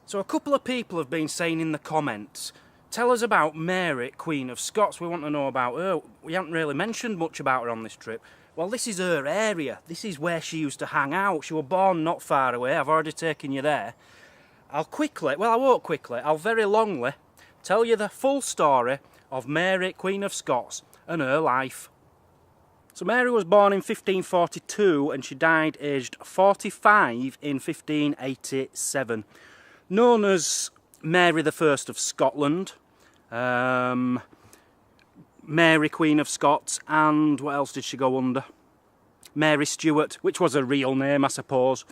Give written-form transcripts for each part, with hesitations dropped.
So a couple of people have been saying in the comments, tell us about Mary, Queen of Scots. We want to know about her. We haven't really mentioned much about her on this trip. Well, this is her area. This is where she used to hang out. She was born not far away. I've already taken you there. I won't quickly, I'll very longly tell you the full story of Mary, Queen of Scots and her life. So Mary was born in 1542 and she died aged 45 in 1587. Known as Mary the First of Scotland, Mary Queen of Scots, and what else did she go under? Mary Stuart, which was her real name, I suppose.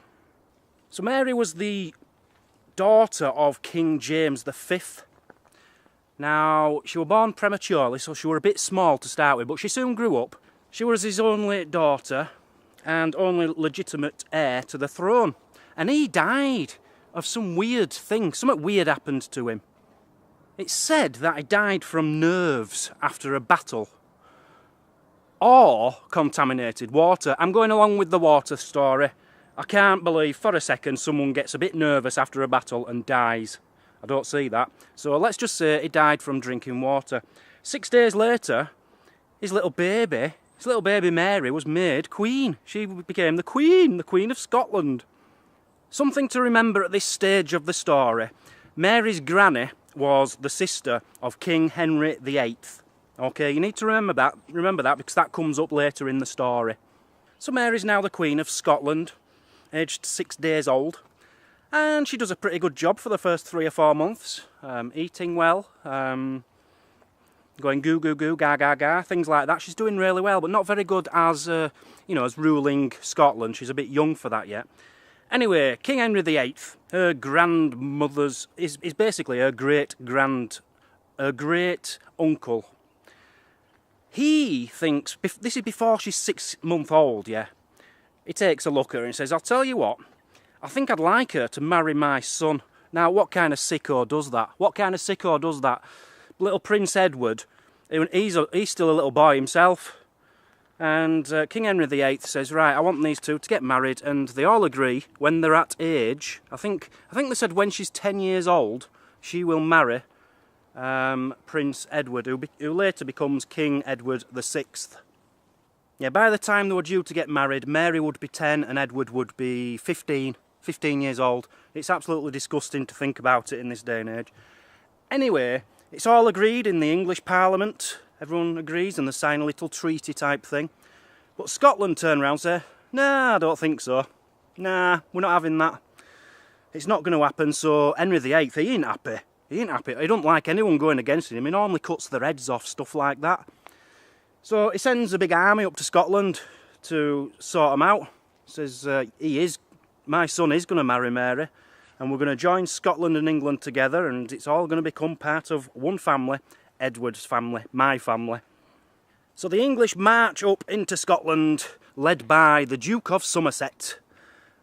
So Mary was the daughter of King James V. Now, she was born prematurely, so she was a bit small to start with, but she soon grew up. She was his only daughter and only legitimate heir to the throne. And he died of some weird thing. Something weird happened to him. It's said that he died from nerves after a battle. Or contaminated water. I'm going along with the water story. I can't believe for a second someone gets a bit nervous after a battle and dies. I don't see that. So let's just say he died from drinking water. 6 days later, his little baby Mary was made queen. She became the Queen of Scotland. Something to remember at this stage of the story. Mary's granny was the sister of King Henry VIII. Okay, you need to remember that because that comes up later in the story. So Mary's now the Queen of Scotland, aged 6 days old. And she does a pretty good job for the first 3 or 4 months. Eating well, going goo goo goo, ga ga ga, things like that. She's doing really well, but not very good as, as ruling Scotland. She's a bit young for that yet. Anyway, King Henry VIII, her grandmother's, is basically her great uncle. He thinks, this is before she's 6 months old, yeah. He takes a look at her and says, I'll tell you what, I think I'd like her to marry my son. Now, what kind of sicko does that? Little Prince Edward, he's still a little boy himself. And King Henry VIII says, right, I want these two to get married, and they all agree when they're at age. I think they said when she's 10 years old, she will marry Prince Edward, who later becomes King Edward VI. Yeah, by the time they were due to get married, Mary would be 10 and Edward would be 15 years old. It's absolutely disgusting to think about it in this day and age. Anyway, it's all agreed in the English Parliament. Everyone agrees and they sign a little treaty type thing. But Scotland turn around and say, nah, I don't think so. Nah, we're not having that. It's not going to happen, so Henry VIII, he ain't happy. He don't like anyone going against him. He normally cuts their heads off, stuff like that. So he sends a big army up to Scotland to sort them out. Says, my son is going to marry Mary, and we're going to join Scotland and England together, and it's all going to become part of one family, Edward's family, my family. So the English march up into Scotland, led by the Duke of Somerset.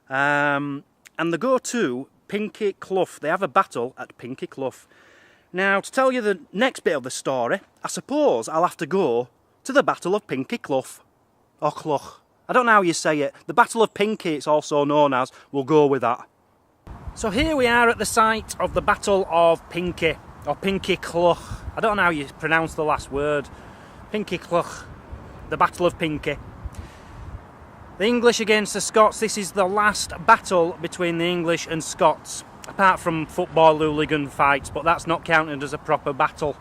And they go to Pinkie Clough. They have a battle at Pinkie Clough. Now, to tell you the next bit of the story, I suppose I'll have to go to the Battle of Pinkie Clough. Or Clough. I don't know how you say it. The Battle of Pinkie, it's also known as. We'll go with that. So here we are at the site of the Battle of Pinkie, or Pinkie Clough. I don't know how you pronounce the last word. Pinkie Clough. The Battle of Pinkie. The English against the Scots. This is the last battle between the English and Scots. Apart from football hooligan fights, but that's not counted as a proper battle.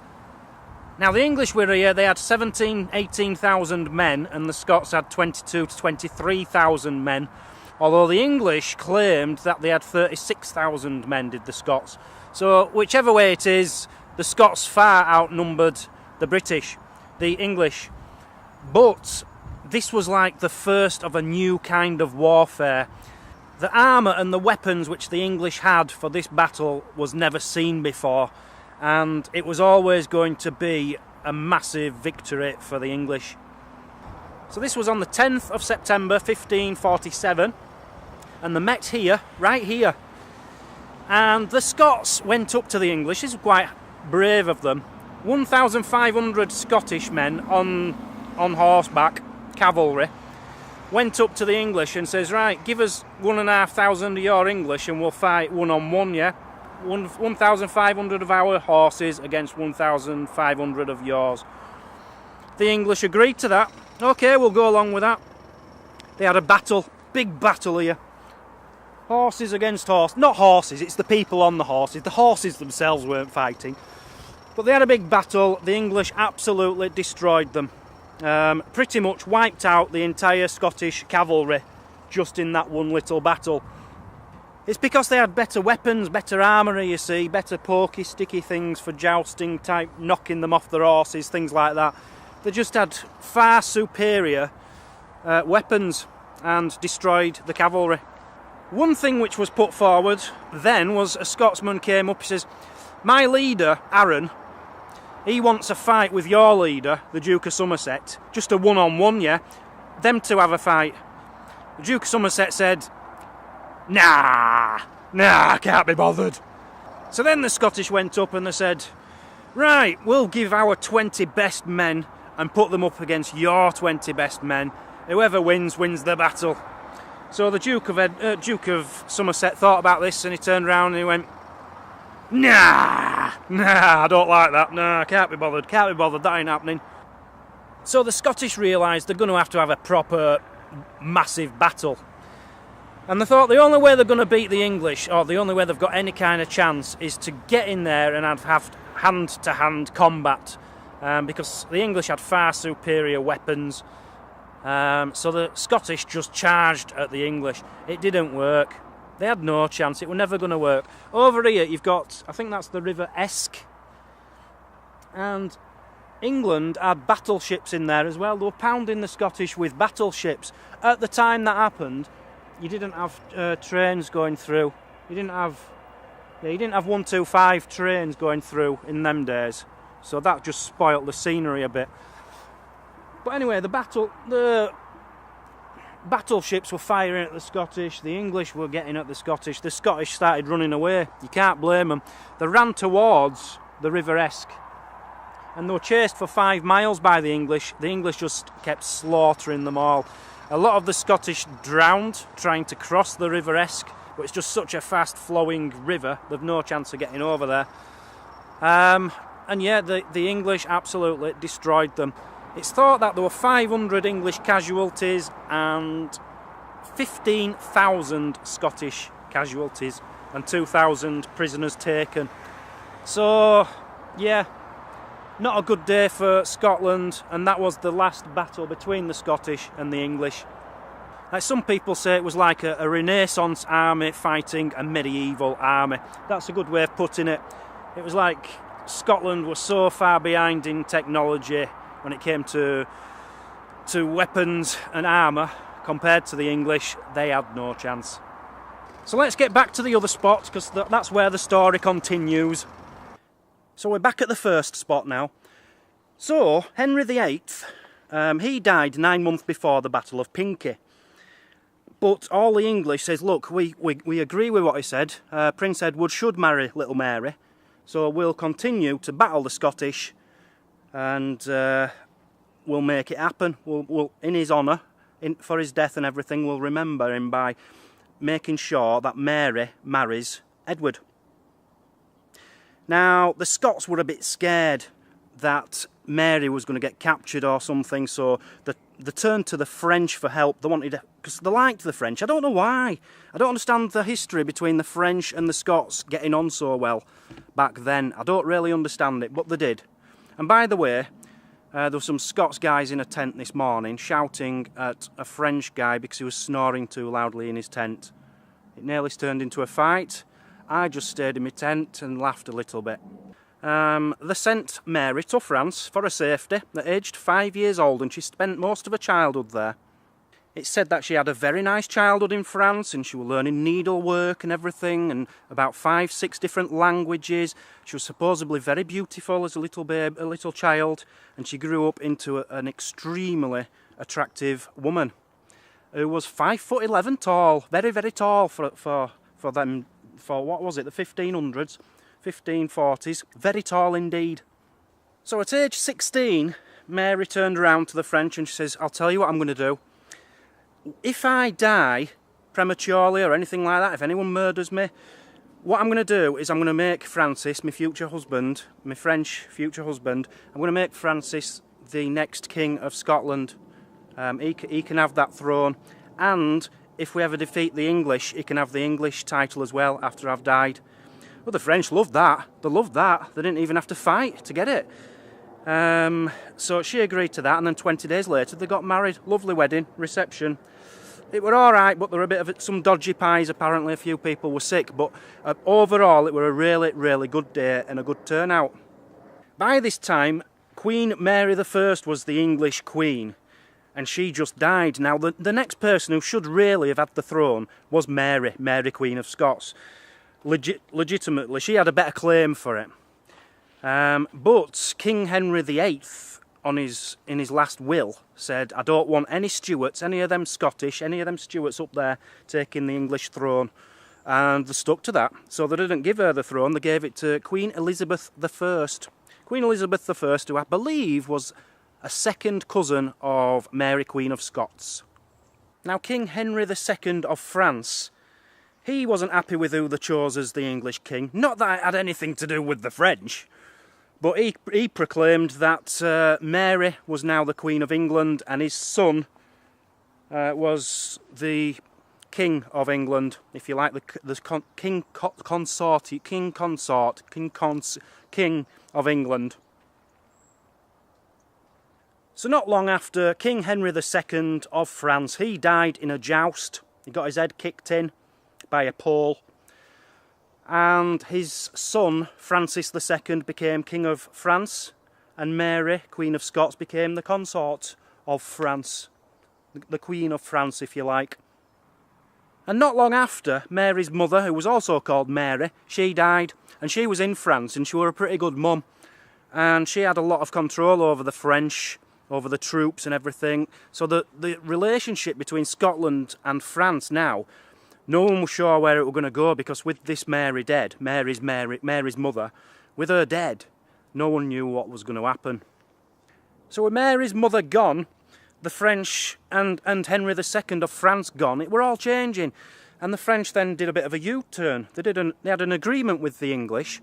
Now the English were here, they had 18,000 men, and the Scots had 22 to 23,000 men. Although the English claimed that they had 36,000 men, did the Scots. So whichever way it is, the Scots far outnumbered the British, the English. But this was like the first of a new kind of warfare. The armour and the weapons which the English had for this battle was never seen before, and it was always going to be a massive victory for the English. So this was on the 10th of September 1547, and they met here, right here. And the Scots went up to the English. This was quite brave of them. 1,500 Scottish men on horseback, cavalry, went up to the English and says, right, give us 1,500 of your English and we'll fight one-on-one, yeah? 1,500 of our horses against 1,500 of yours. The English agreed to that. Okay, we'll go along with that. They had a battle, big battle here. Horses against horses. Not horses, it's the people on the horses. The horses themselves weren't fighting. But they had a big battle. The English absolutely destroyed them. Pretty much wiped out the entire Scottish cavalry just in that one little battle. It's because they had better weapons, better armoury, you see, better pokey, sticky things for jousting type, knocking them off their horses, things like that. They just had far superior weapons and destroyed the cavalry. One thing which was put forward then was a Scotsman came up, he says, my leader, Aaron, he wants a fight with your leader, the Duke of Somerset, just a one-on-one, yeah? Them two have a fight. The Duke of Somerset said, nah, can't be bothered. So then the Scottish went up and they said, right, we'll give our 20 best men and put them up against your 20 best men. Whoever wins, wins the battle. So the Duke of Somerset thought about this and he turned round and he went, nah, I don't like that. Nah, can't be bothered, that ain't happening. So the Scottish realised they're going to have a proper, massive battle. And they thought the only way they're going to beat the English, or the only way they've got any kind of chance, is to get in there and have hand-to-hand combat. Because the English had far superior weapons. So the Scottish just charged at the English. It didn't work. They had no chance. It was never going to work. Over here you've got, I think that's the River Esk. And England had battleships in there as well. They were pounding the Scottish with battleships. At the time that happened, you didn't have trains going through. You didn't have 125 trains going through in them days. So that just spoilt the scenery a bit. But anyway, the battleships were firing at the Scottish. The English were getting at the Scottish. The Scottish started running away. You can't blame them. They ran towards the River Esk. And they were chased for 5 miles by the English. The English just kept slaughtering them all. A lot of the Scottish drowned trying to cross the River Esk, but it's just such a fast-flowing river, they've no chance of getting over there. And yeah, the English absolutely destroyed them. It's thought that there were 500 English casualties and 15,000 Scottish casualties and 2,000 prisoners taken. So, yeah, not a good day for Scotland, and that was the last battle between the Scottish and the English. Like some people say, it was like a Renaissance army fighting a medieval army. That's a good way of putting it. It was like Scotland was so far behind in technology when it came to weapons and armour compared to the English. They had no chance. So let's get back to the other spot, because that's where the story continues. So we're back at the first spot now. So Henry VIII, he died 9 months before the Battle of Pinkie. But all the English says, look, we agree with what he said. Prince Edward should marry little Mary. So we'll continue to battle the Scottish and we'll make it happen. We'll in his honour, for his death and everything, we'll remember him by making sure that Mary marries Edward. Now, the Scots were a bit scared that Mary was going to get captured or something, so they turned to the French for help. They wanted, because they liked the French. I don't know why. I don't understand the history between the French and the Scots getting on so well back then. I don't really understand it, but they did. And by the way, there were some Scots guys in a tent this morning shouting at a French guy because he was snoring too loudly in his tent. It nearly turned into a fight. I just stayed in my tent and laughed a little bit. They sent Mary to France for her safety at aged 5 years old, and she spent most of her childhood there. It's said that she had a very nice childhood in France, and she was learning needlework and everything, and about 5-6 different languages. She was supposedly very beautiful as a little babe, a little child, and she grew up into an extremely attractive woman who was 5'11" tall, very, very tall for them. For what was it, the 1500s, 1540s, very tall indeed. So at age 16, Mary turned around to the French and she says, I'll tell you what I'm going to do. If I die prematurely or anything like that, if anyone murders me, what I'm going to do is I'm going to make Francis, my future husband, my French future husband, I'm going to make Francis the next King of Scotland. He can have that throne, and if we ever defeat the English, he can have the English title as well after I've died. Well, the French loved that. They loved that. They didn't even have to fight to get it. So she agreed to that, and then 20 days later they got married. Lovely wedding, reception. It were alright, but there were a bit of some dodgy pies. Apparently a few people were sick, but overall it were a really, really good day and a good turnout. By this time, Queen Mary I was the English Queen, and she just died. Now, the next person who should really have had the throne was Mary Queen of Scots. Legitimately, she had a better claim for it. But King Henry VIII, in his last will, said, I don't want any Stuarts, any of them Scottish, any of them Stuarts up there taking the English throne. And they stuck to that. So they didn't give her the throne, they gave it to Queen Elizabeth I. Queen Elizabeth I, who I believe was a second cousin of Mary Queen of Scots. Now, King Henry II of France, he wasn't happy with who they chose as the English king. Not that it had anything to do with the French. But he proclaimed that Mary was now the Queen of England, and his son was the King of England, if you like, the King of England. So not long after, King Henry II of France, he died in a joust. He got his head kicked in by a pole. And his son, Francis II, became King of France, and Mary, Queen of Scots, became the consort of France, the Queen of France, if you like. And not long after, Mary's mother, who was also called Mary, she died, and she was in France, and she was a pretty good mum, and she had a lot of control over the French, over the troops and everything. So the relationship between Scotland and France now, no one was sure where it was going to go, because with this Mary dead, Mary's mother, with her dead, no one knew what was going to happen. So with Mary's mother gone, the French and Henry II of France gone, it were all changing. And the French then did a bit of a U-turn. They had an agreement with the English.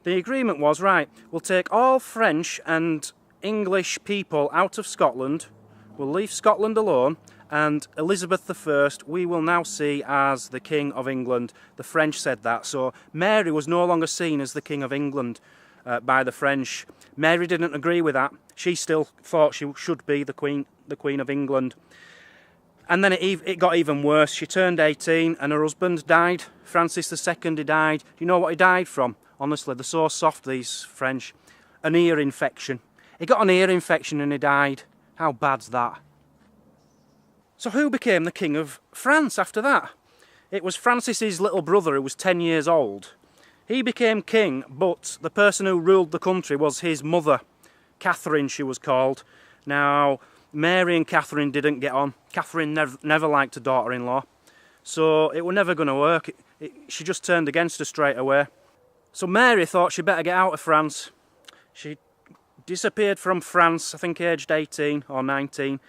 The agreement was, right, we'll take all French and English people out of Scotland, we'll leave Scotland alone, and Elizabeth I we will now see as the King of England. The French said that, so Mary was no longer seen as the King of England by the French. Mary didn't agree with that. She still thought she should be the Queen of England. And then it got even worse. She turned 18 and her husband died. Francis II, he died. Do you know what he died from? Honestly, they're so soft, these French. An ear infection. He got an ear infection and he died. How bad's that? So who became the King of France after that? It was Francis's little brother, who was 10 years old. He became king, but the person who ruled the country was his mother. Catherine, she was called. Now, Mary and Catherine didn't get on. Catherine never liked her daughter-in-law. So it was never going to work. She just turned against her straight away. So Mary thought she'd better get out of France. She disappeared from France, I think aged 18 or 19.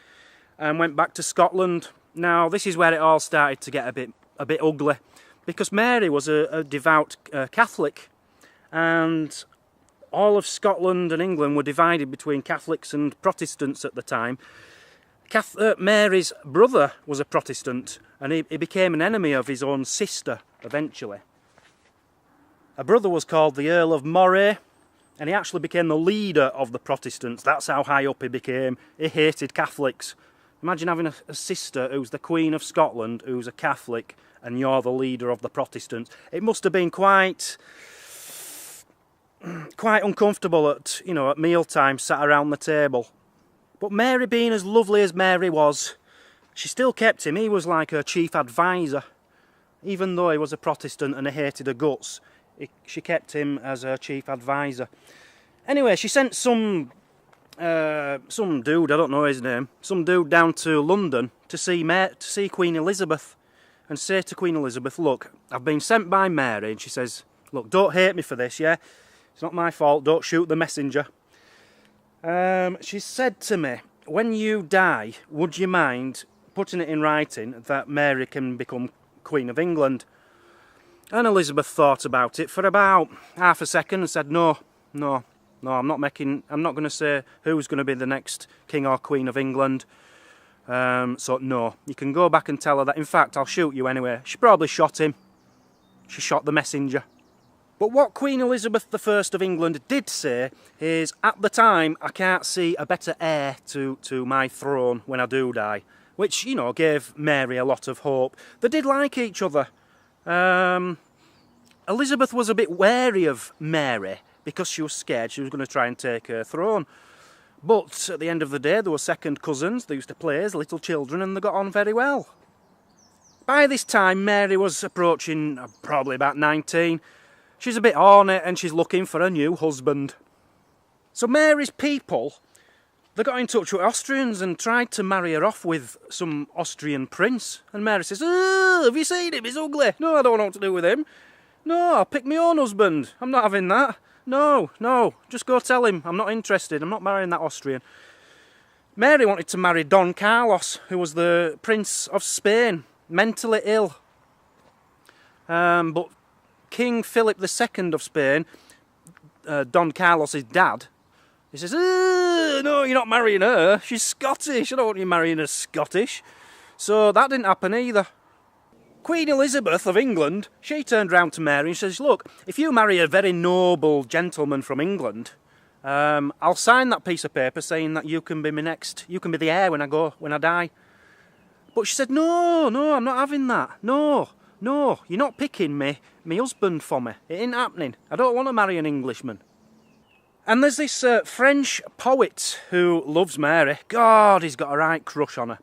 And went back to Scotland. Now, this is where it all started to get a bit ugly, because Mary was a devout Catholic, and all of Scotland and England were divided between Catholics and Protestants at the time. Mary's brother was a Protestant, and he became an enemy of his own sister eventually. A brother was called the Earl of Moray, and he actually became the leader of the Protestants. That's how high up he became. He hated Catholics. Imagine having a sister who's the Queen of Scotland, who's a Catholic, and you're the leader of the Protestants. It must have been quite uncomfortable at mealtime, sat around the table. But Mary, being as lovely as Mary was, she still kept him. He was like her chief advisor. Even though he was a Protestant and he hated her guts, she kept him as her chief advisor. Anyway, she sent some dude, I don't know his name, some dude down to London to see Queen Elizabeth, and say to Queen Elizabeth, look, I've been sent by Mary, and she says, look, don't hate me for this, yeah? It's not my fault, don't shoot the messenger. She said to me, when you die, would you mind putting it in writing that Mary can become Queen of England? And Elizabeth thought about it for about half a second and said, no, I'm not going to say who's going to be the next King or Queen of England. So no, you can go back and tell her that. In fact, I'll shoot you anyway. She probably shot him. She shot the messenger. But what Queen Elizabeth I of England did say is, at the time, I can't see a better heir to my throne when I do die. Which, you know, gave Mary a lot of hope. They did like each other. Elizabeth was a bit wary of Mary because she was scared she was going to try and take her throne. But at the end of the day, they were second cousins. They used to play as little children and they got on very well. By this time, Mary was approaching probably about 19. She's a bit horny and she's looking for a new husband. So Mary's people, they got in touch with Austrians and tried to marry her off with some Austrian prince. And Mary says, "Oh, have you seen him? He's ugly. No, I don't know what to do with him. No, I'll pick my own husband. I'm not having that. No, just go tell him. I'm not interested. I'm not marrying that Austrian." Mary wanted to marry Don Carlos, who was the Prince of Spain, mentally ill. But King Philip II of Spain, Don Carlos's dad, he says, "No, you're not marrying her. She's Scottish. I don't want you marrying a Scottish." So that didn't happen either. Queen Elizabeth of England, she turned round to Mary and says, "Look, if you marry a very noble gentleman from England, I'll sign that piece of paper saying that you can be the heir when I die." But she said, no, I'm not having that. No, you're not picking me husband for me. It ain't happening. I don't want to marry an Englishman. And there's this French poet who loves Mary. God, he's got a right crush on her.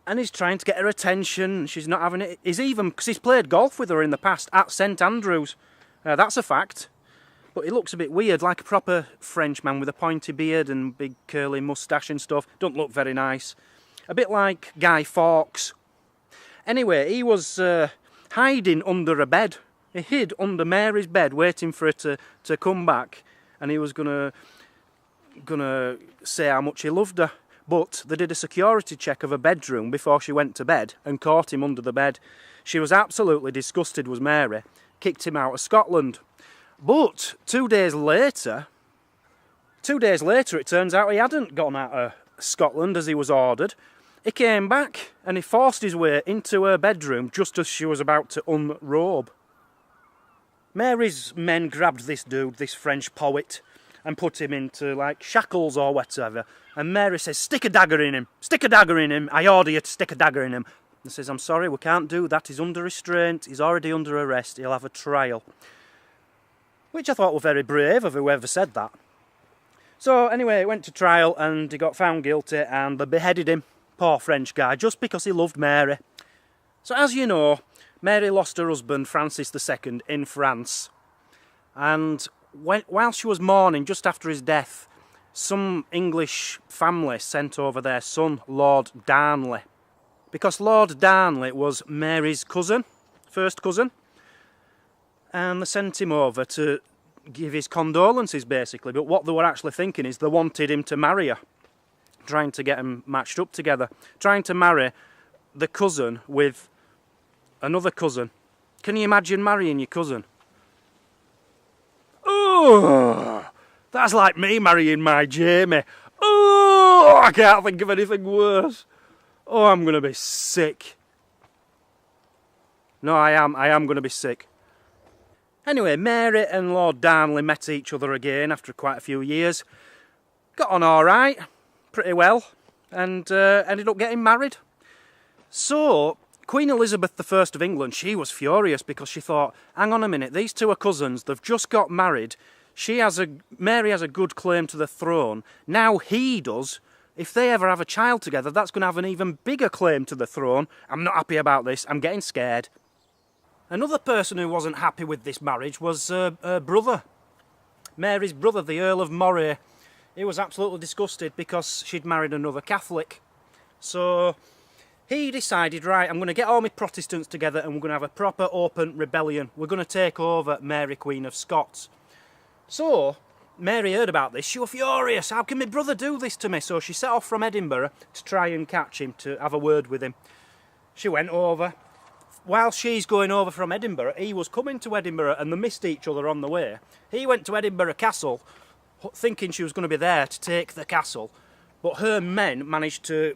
And he's trying to get her attention. She's not having it. Because he's played golf with her in the past at St Andrews. That's a fact. But he looks a bit weird, like a proper Frenchman with a pointy beard and big curly moustache and stuff. Don't look very nice. A bit like Guy Fawkes. Anyway, he was hiding under a bed. He hid under Mary's bed, waiting for her to come back. And he was gonna say how much he loved her. But they did a security check of her bedroom before she went to bed and caught him under the bed. She was absolutely disgusted, was Mary. Kicked him out of Scotland. But 2 days later, it turns out he hadn't gone out of Scotland as he was ordered. He came back and he forced his way into her bedroom just as she was about to unrobe. Mary's men grabbed this dude, this French poet, and put him into, like, shackles or whatever. And Mary says, "Stick a dagger in him. Stick a dagger in him. I order you to stick a dagger in him." And says, "I'm sorry, we can't do that. He's under restraint. He's already under arrest. He'll have a trial." Which I thought was very brave of whoever said that. So anyway, it went to trial and he got found guilty and they beheaded him. Poor French guy, just because he loved Mary. So as you know, Mary lost her husband, Francis II, in France. And while she was mourning, just after his death, some English family sent over their son, Lord Darnley. Because Lord Darnley was Mary's cousin, first cousin. And they sent him over to give his condolences, basically. But what they were actually thinking is they wanted him to marry her. Trying to get them matched up together. Trying to marry the cousin with another cousin. Can you imagine marrying your cousin? Oh, that's like me marrying my Jamie. Oh, I can't think of anything worse. Oh, I'm going to be sick. No, I am going to be sick. Anyway, Mary and Lord Darnley met each other again after quite a few years. Got on all right, pretty well, and ended up getting married. So, Queen Elizabeth I of England, she was furious because she thought, hang on a minute, these two are cousins, they've just got married. Mary has a good claim to the throne. Now he does. If they ever have a child together, that's going to have an even bigger claim to the throne. I'm not happy about this. I'm getting scared. Another person who wasn't happy with this marriage was her brother. Mary's brother, the Earl of Moray. He was absolutely disgusted because she'd married another Catholic. So he decided, right, I'm going to get all my Protestants together and we're going to have a proper open rebellion. We're going to take over Mary Queen of Scots. So Mary heard about this. She was furious. How can my brother do this to me? So she set off from Edinburgh to try and catch him, to have a word with him. She went over, while she's going over from Edinburgh, he was coming to Edinburgh and they missed each other on the way. He went to Edinburgh Castle thinking she was going to be there to take the castle, but her men managed to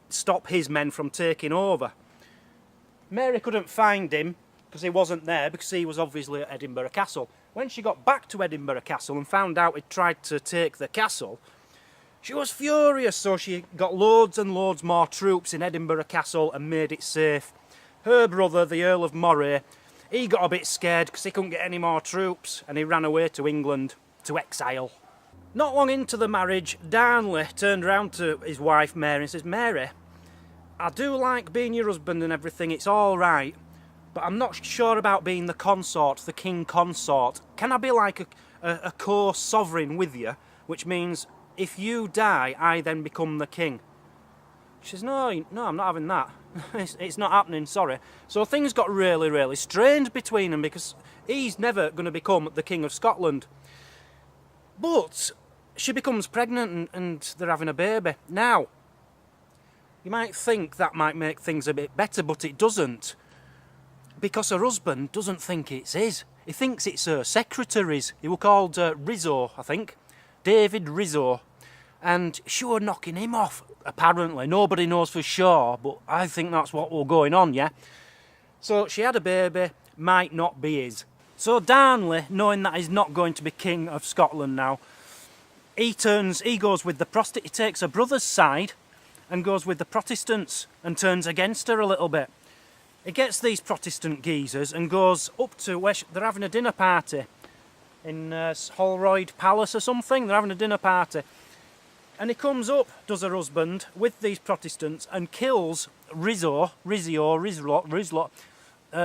stop his men from taking over. Mary couldn't find him because he wasn't there, because he was obviously at Edinburgh Castle. When she got back to Edinburgh Castle and found out he'd tried to take the castle, she was furious, so she got loads and loads more troops in Edinburgh Castle and made it safe. Her brother, the Earl of Moray, he got a bit scared because he couldn't get any more troops and he ran away to England, to exile. Not long into the marriage, Darnley turned round to his wife Mary and says, "Mary, I do like being your husband and everything, it's all right, but I'm not sure about being the consort, the king consort. Can I be like a co-sovereign with you, which means if you die, I then become the king?" She says, no, I'm not having that. It's not happening, sorry. So things got really, really strained between them because he's never going to become the King of Scotland. But she becomes pregnant and they're having a baby. Now, you might think that might make things a bit better, but it doesn't. Because her husband doesn't think it's his. He thinks it's her secretary's. He was called Rizzo, I think. David Rizzo. And she were knocking him off, apparently. Nobody knows for sure, but I think that's what was going on, yeah? So she had a baby, might not be his. So Darnley, knowing that he's not going to be King of Scotland now, he goes with he takes her brother's side and goes with the Protestants and turns against her a little bit. He gets these Protestant geezers and goes up to where they're having a dinner party in Holroyd Palace or something. They're having a dinner party. And he comes up, does her husband, with these Protestants and kills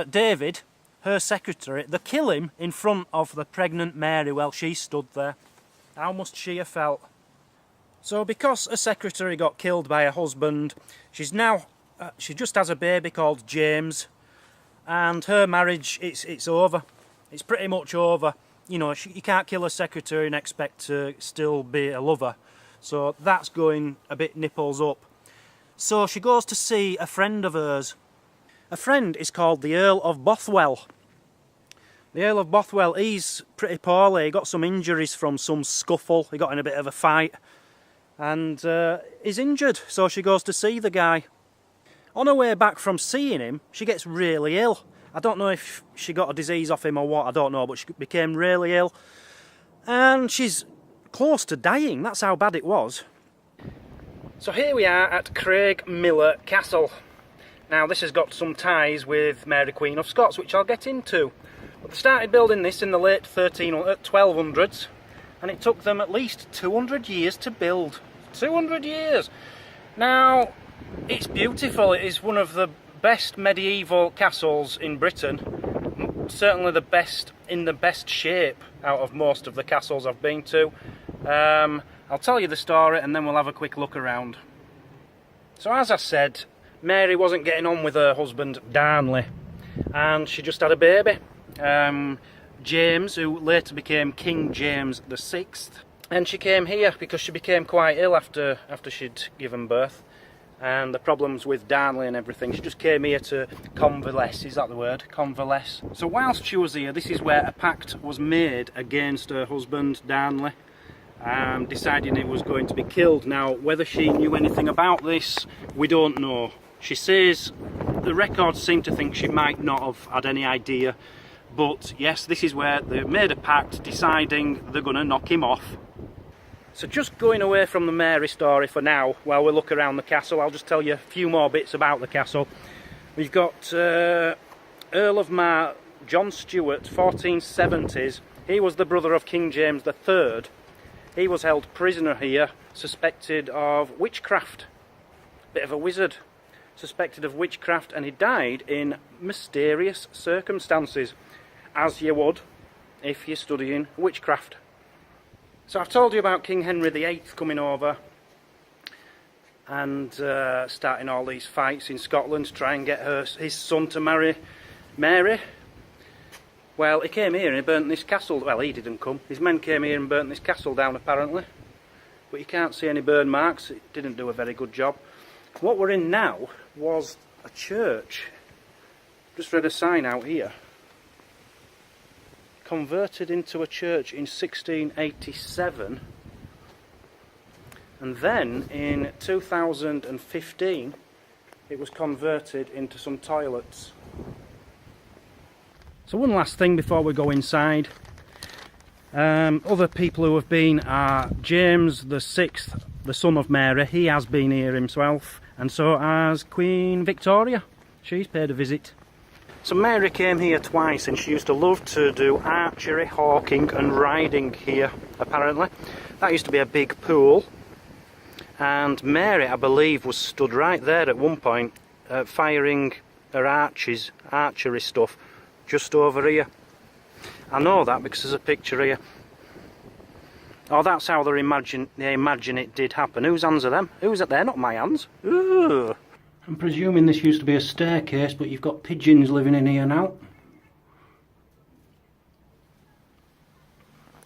David, her secretary. They kill him in front of the pregnant Mary while she stood there. How must she have felt? So because a secretary got killed by her husband, she just has a baby called James, and her marriage, it's over. It's pretty much over. You know, you can't kill a secretary and expect to still be a lover. So that's going a bit nipples up. So she goes to see a friend of hers. A friend is called the Earl of Bothwell. The Earl of Bothwell, he's pretty poorly. He got some injuries from some scuffle. He got in a bit of a fight. And he's injured, so she goes to see the guy. On her way back from seeing him, she gets really ill. I don't know if she got a disease off him or what, I don't know, but she became really ill. And she's close to dying, that's how bad it was. So here we are at Craigmillar Castle. Now this has got some ties with Mary Queen of Scots, which I'll get into. But they started building this in the late 1200s, and it took them at least 200 years to build. 200 years! Now, it's beautiful. It is one of the best medieval castles in Britain. Certainly the best, in the best shape out of most of the castles I've been to. I'll tell you the story and then we'll have a quick look around. So as I said, Mary wasn't getting on with her husband Darnley, and she just had a baby. James, who later became King James VI. And she came here because she became quite ill after she'd given birth. And the problems with Darnley and everything, she just came here to convalesce, is that the word? Convalesce. So whilst she was here, this is where a pact was made against her husband Darnley, deciding it was going to be killed. Now, whether she knew anything about this, we don't know. She says the records seem to think she might not have had any idea, but yes, this is where they made a pact deciding they're going to knock him off. So just going away from the Mary story for now, while we look around the castle, I'll just tell you a few more bits about the castle. We've got Earl of Mar, John Stewart, 1470s. He was the brother of King James III. He was held prisoner here, suspected of witchcraft. Bit of a wizard. Suspected of witchcraft, and he died in mysterious circumstances, as you would if you're studying witchcraft. So I've told you about King Henry VIII coming over and starting all these fights in Scotland to try and get his son to marry Mary. Well, he came here and he burnt this castle. Well, he didn't come. His men came here and burnt this castle down, apparently. But you can't see any burn marks. It didn't do a very good job. What we're in now was a church. Just read a sign out here. Converted into a church in 1687, and then in 2015 it was converted into some toilets. So one last thing before we go inside. Other people who have been are James VI, the son of Mary. He has been here himself, and so has Queen Victoria. She's paid a visit. So Mary came here twice, and she used to love to do archery, hawking and riding here, apparently. That used to be a big pool, and Mary, I believe, was stood right there at one point, firing her archery stuff, just over here. I know that because there's a picture here. Oh, that's how they imagine it did happen. Whose hands are them? Who's that there? Not my hands. Ugh. I'm presuming this used to be a staircase, but you've got pigeons living in here now.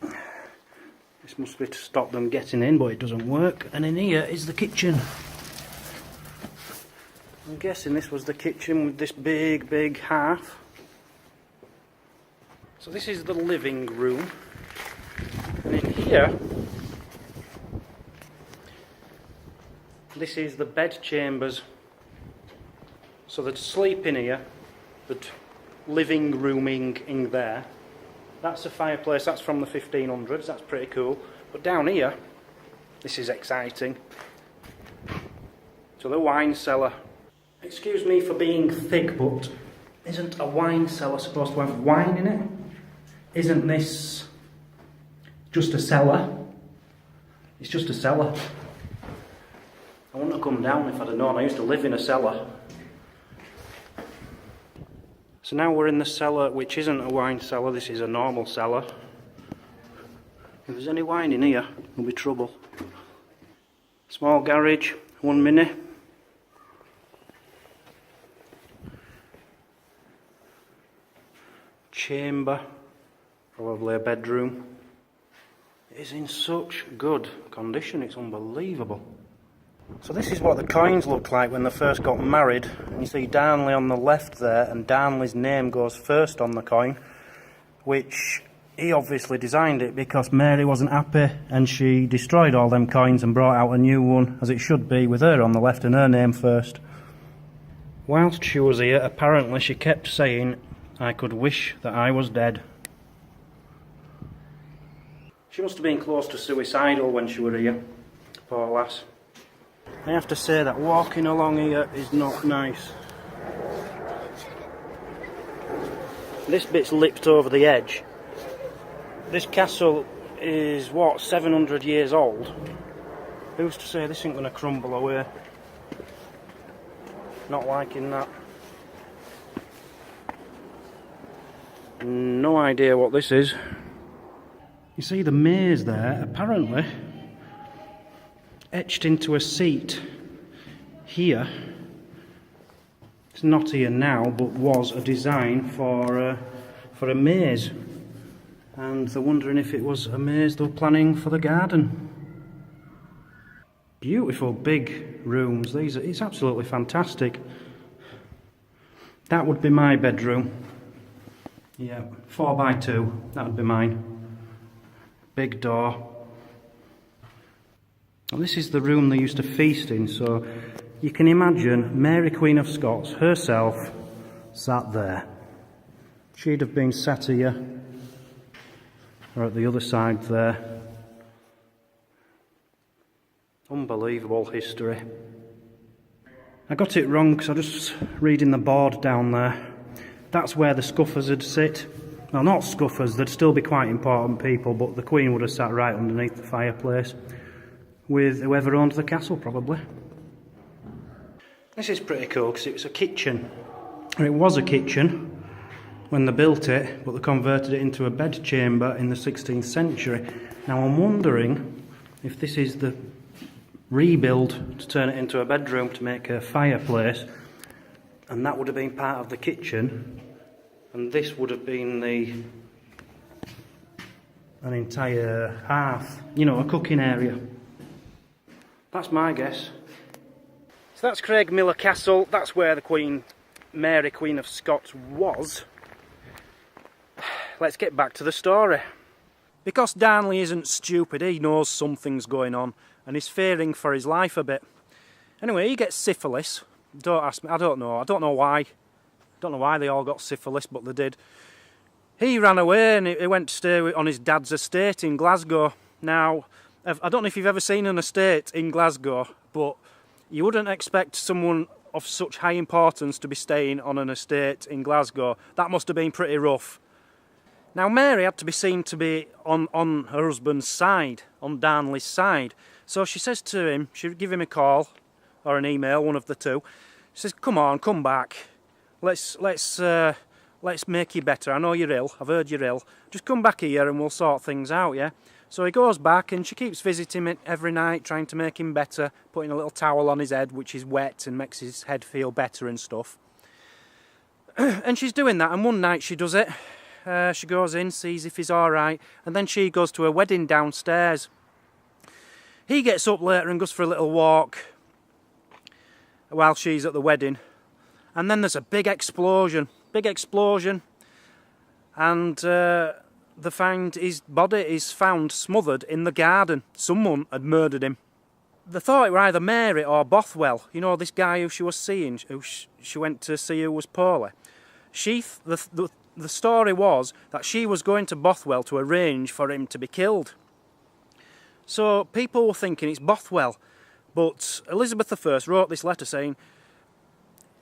This must be to stop them getting in, but it doesn't work. And in here is the kitchen. I'm guessing this was the kitchen with this big hearth. So this is the living room. And in here, this is the bed chambers. So they'd sleep in here, they'd living rooming in there. That's a fireplace, that's from the 1500s, that's pretty cool. But down here, this is exciting. So the wine cellar. Excuse me for being thick, but isn't a wine cellar supposed to have wine in it? Isn't this just a cellar? It's just a cellar. I wouldn't have come down if I'd have known. I used to live in a cellar. So now we're in the cellar, which isn't a wine cellar, this is a normal cellar. If there's any wine in here, there'll be trouble. Small garage, 1 minute. Chamber, probably a bedroom. It is in such good condition, it's unbelievable. So this is what the coins looked like when they first got married. You see Darnley on the left there, and Darnley's name goes first on the coin, which he obviously designed it because Mary wasn't happy and she destroyed all them coins and brought out a new one, as it should be, with her on the left and her name first. Whilst she was here, apparently she kept saying, "I could wish that I was dead." She must have been close to suicidal when she were here, poor lass. I have to say that walking along here is not nice. This bit's lipped over the edge. This castle is, what, 700 years old? Who's to say this ain't going to crumble away? Not liking that. No idea what this is. You see the maze there, apparently etched into a seat here. It's not here now, but was a design for a maze. And they're wondering if it was a maze they were planning for the garden. Beautiful big rooms. It's absolutely fantastic. That would be my bedroom. Yeah, 4x2. That would be mine. Big door. And this is the room they used to feast in, so you can imagine Mary Queen of Scots herself sat there. She'd have been sat here, or at the other side there. Unbelievable history. I got it wrong because I was just reading the board down there. That's where the scuffers would sit. Well, not scuffers, they'd still be quite important people, but the Queen would have sat right underneath the fireplace with whoever owned the castle, probably. This is pretty cool because it's a kitchen. It was a kitchen when they built it, but they converted it into a bed chamber in the 16th century. Now I'm wondering if this is the rebuild to turn it into a bedroom to make a fireplace, and that would have been part of the kitchen, and this would have been an entire hearth, you know, a cooking area. That's my guess. So that's Craigmillar Castle. That's where the Queen Mary Queen of Scots was, let's get back to the story. Because Darnley isn't stupid, he knows something's going on and he's fearing for his life a bit. Anyway, he gets syphilis. Don't ask me, I don't know why. I don't know why they all got syphilis, but they did. He ran away and he went to stay on his dad's estate in Glasgow. Now, I don't know if you've ever seen an estate in Glasgow, but you wouldn't expect someone of such high importance to be staying on an estate in Glasgow. That must have been pretty rough. Now, Mary had to be seen to be on her husband's side, on Darnley's side. So she says to him, she'd give him a call or an email, one of the two. She says, "Come on, come back. Let's make you better. I know you're ill. I've heard you're ill. Just come back here and we'll sort things out, yeah?" So he goes back and she keeps visiting him every night, trying to make him better, putting a little towel on his head, which is wet and makes his head feel better and stuff. And she's doing that, and one night she does it. She goes in, sees if he's alright, and then she goes to a wedding downstairs. He gets up later and goes for a little walk while she's at the wedding. And then there's a big explosion, and his body is found smothered in the garden. Someone had murdered him. They thought it were either Mary or Bothwell, you know, this guy who she was seeing, who she went to see who was poorly. The story was that she was going to Bothwell to arrange for him to be killed. So people were thinking it's Bothwell, but Elizabeth I wrote this letter saying,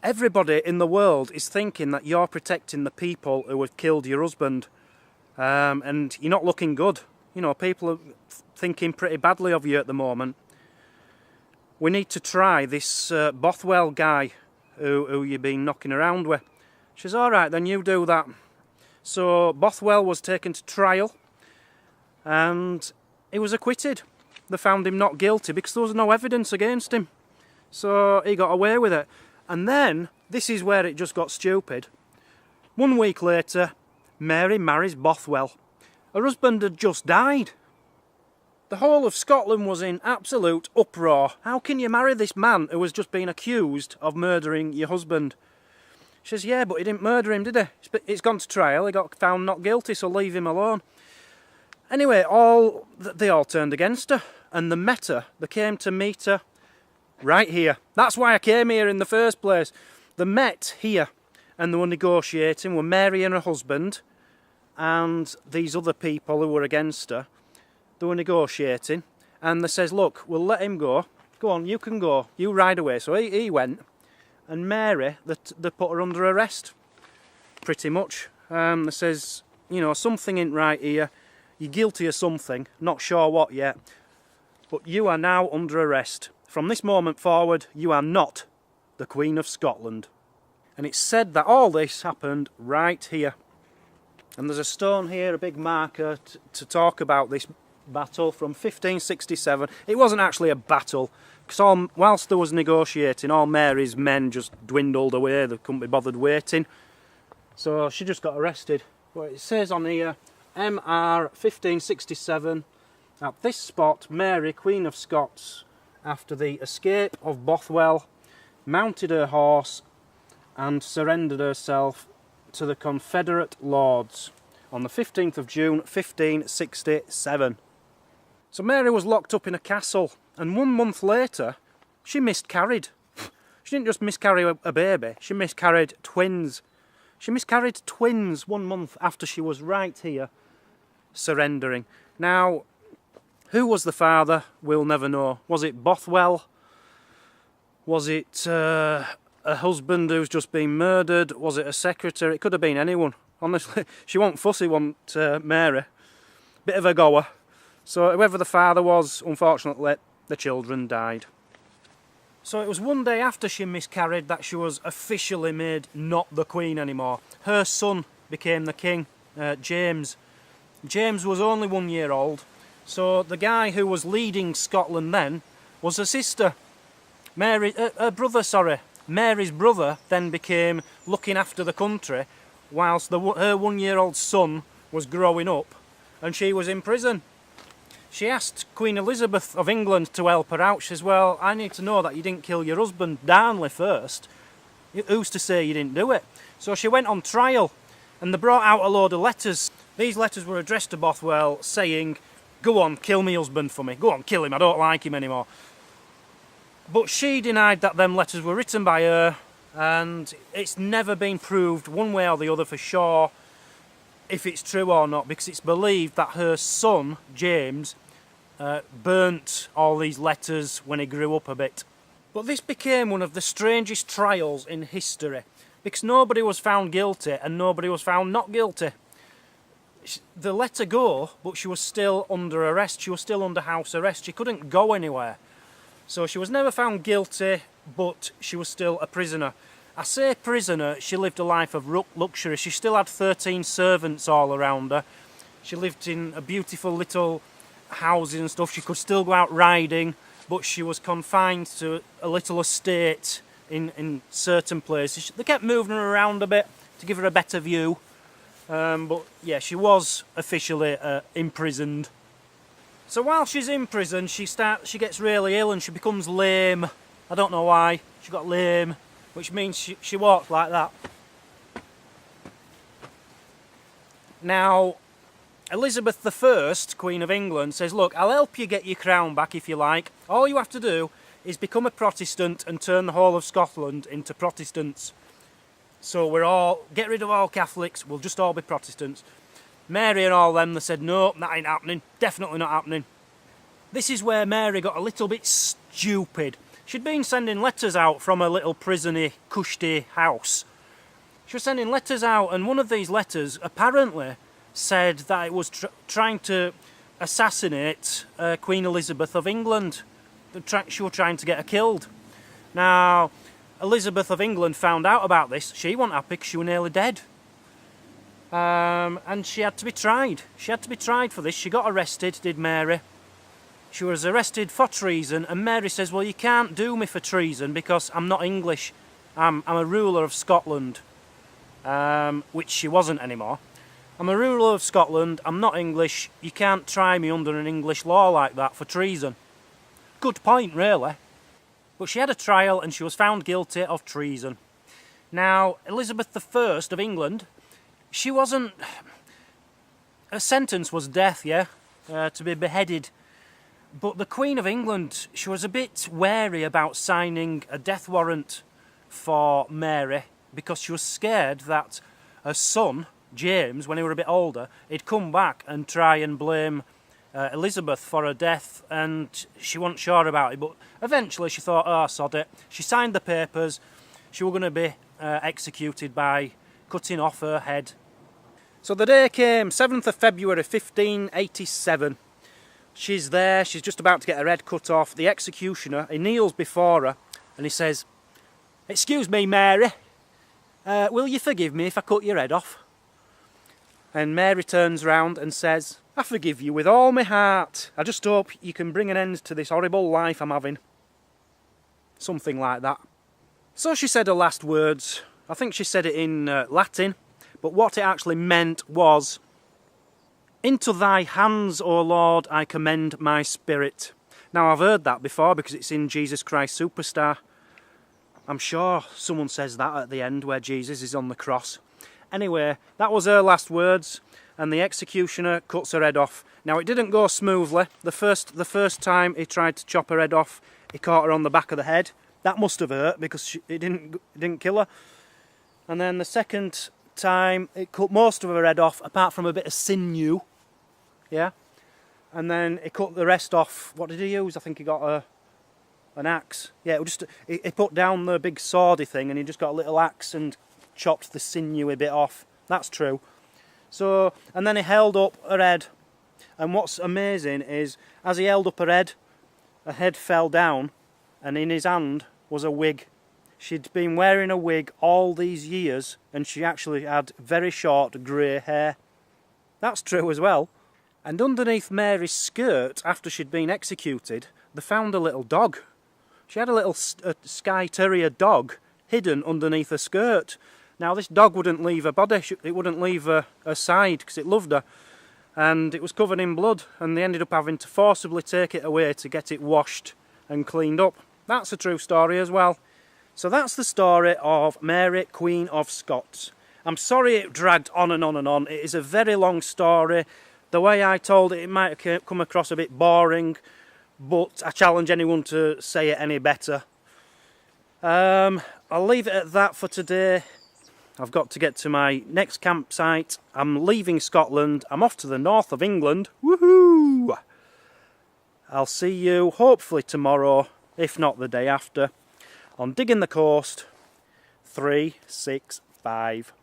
"Everybody in the world is thinking that you're protecting the people who have killed your husband, and you're not looking good. You know, people are thinking pretty badly of you at the moment. We need to try this Bothwell guy who you've been knocking around with." She says, "Alright, then you do that." So Bothwell was taken to trial and he was acquitted. They found him not guilty because there was no evidence against him. So he got away with it. And then, this is where it just got stupid. 1 week later, Mary marries Bothwell. Her husband had just died. The whole of Scotland was in absolute uproar. How can you marry this man who has just been accused of murdering your husband? She says, "Yeah, but he didn't murder him, did he? It's gone to trial, he got found not guilty, so leave him alone." Anyway, they all turned against her, and they came to meet her right here. That's why I came here in the first place. They met here, and they were negotiating with Mary and her husband, and these other people who were against her. They were negotiating, and they says, "Look, we'll let him go. Go on, you can go. You ride away." So he went. And Mary, they put her under arrest, pretty much. They says, you know, something ain't right here. You're guilty of something, not sure what yet. But you are now under arrest. From this moment forward, you are not the Queen of Scotland. And it's said that all this happened right here. And there's a stone here, a big marker, to talk about this battle from 1567. It wasn't actually a battle, because whilst there was negotiating, all Mary's men just dwindled away. They couldn't be bothered waiting. So she just got arrested. Well, it says on here, MR 1567, at this spot, Mary, Queen of Scots, after the escape of Bothwell, mounted her horse and surrendered herself to the Confederate lords on the 15th of June 1567. So Mary was locked up in a castle, and 1 month later she miscarried. She didn't just miscarry a baby, she miscarried twins. She miscarried twins 1 month after she was right here surrendering. Now, who was the father? We'll never know. Was it Bothwell? Was it a husband who's just been murdered? Was it a secretary? It could have been anyone. Honestly, she wasn't fussy, wasn't Mary. Bit of a goer. So whoever the father was, unfortunately, the children died. So it was 1 day after she miscarried that she was officially made not the Queen anymore. Her son became the king, James. James was only 1 year old, so the guy who was leading Scotland then was her sister. Her brother, sorry. Mary's brother then became looking after the country whilst her 1 year old son was growing up and she was in prison. She asked Queen Elizabeth of England to help her out. She says, "Well, I need to know that you didn't kill your husband Darnley first. Who's to say you didn't do it? So she went on trial, and they brought out a load of letters. These letters were addressed to Bothwell saying, go on, kill me husband for me. Go on, kill him, I don't like him anymore. But she denied that them letters were written by her, and it's never been proved one way or the other for sure if it's true or not, because it's believed that her son, James, burnt all these letters when he grew up a bit. But this became one of the strangest trials in history, because nobody was found guilty and nobody was found not guilty. They let her go, but she was still under arrest. She was still under house arrest. She couldn't go anywhere. So she was never found guilty, but she was still a prisoner. I say prisoner, she lived a life of luxury. She still had 13 servants all around her. She lived in a beautiful little houses and stuff. She could still go out riding, but she was confined to a little estate in certain places. They kept moving her around a bit to give her a better view. But yeah, she was officially imprisoned. So while she's in prison, she gets really ill and she becomes lame. I don't know why. She got lame, which means she walked like that. Now, Elizabeth I, Queen of England, says, look, I'll help you get your crown back if you like. All you have to do is become a Protestant and turn the whole of Scotland into Protestants. So get rid of all Catholics, we'll just all be Protestants. Mary and all them, they said, no, that ain't happening, definitely not happening. This is where Mary got a little bit stupid. She'd been sending letters out from a little prisony, cushy house. She was sending letters out, and one of these letters apparently said that it was trying to assassinate Queen Elizabeth of England. She was trying to get her killed. Now, Elizabeth of England found out about this. She wasn't happy because she was nearly dead. And she had to be tried. She had to be tried for this. She got arrested, did Mary. She was arrested for treason, and Mary says, well, you can't do me for treason because I'm not English. I'm a ruler of Scotland, which she wasn't anymore. I'm a ruler of Scotland, I'm not English. You can't try me under an English law like that for treason. Good point, really. But she had a trial and she was found guilty of treason. Now, Elizabeth I of England, she wasn't... Her sentence was death, yeah, to be beheaded. But the Queen of England, she was a bit wary about signing a death warrant for Mary because she was scared that her son, James, when he were a bit older, he'd come back and try and blame Elizabeth for her death, and she wasn't sure about it. But eventually she thought, oh, sod it. She signed the papers. She was going to be executed by cutting off her head. So the day came, 7th of February 1587. She's there, she's just about to get her head cut off. The executioner, he kneels before her and he says, excuse me, Mary, will you forgive me if I cut your head off? And Mary turns round and says, I forgive you with all my heart. I just hope you can bring an end to this horrible life I'm having. Something like that. So she said her last words. I think she said it in Latin, but what it actually meant was, into thy hands, O Lord, I commend my spirit. Now, I've heard that before because it's in Jesus Christ Superstar. I'm sure someone says that at the end where Jesus is on the cross. Anyway, that was her last words, and the executioner cuts her head off. Now, it didn't go smoothly. The first time he tried to chop her head off, he caught her on the back of the head. That must have hurt because it didn't kill her. And then the second time, it cut most of her head off, apart from a bit of sinew. Yeah? And then he cut the rest off. What did he use? I think he got an axe. Yeah, he put down the big swordy thing and he just got a little axe and chopped the sinewy bit off. That's true. So, and then he held up her head. And what's amazing is, as he held up her head fell down, and in his hand was a wig. She'd been wearing a wig all these years, and she actually had very short grey hair. That's true as well. And underneath Mary's skirt, after she'd been executed, they found a little dog. She had a little Skye Terrier dog hidden underneath her skirt. Now, this dog wouldn't leave her body, it wouldn't leave her side because it loved her. And it was covered in blood, and they ended up having to forcibly take it away to get it washed and cleaned up. That's a true story as well. So that's the story of Mary, Queen of Scots. I'm sorry it dragged on and on and on. It is a very long story. The way I told it, it might have come across a bit boring, but I challenge anyone to say it any better. I'll leave it at that for today. I've got to get to my next campsite. I'm leaving Scotland. I'm off to the north of England. Woohoo! I'll see you hopefully tomorrow, if not the day after, on Digging the Coast 365.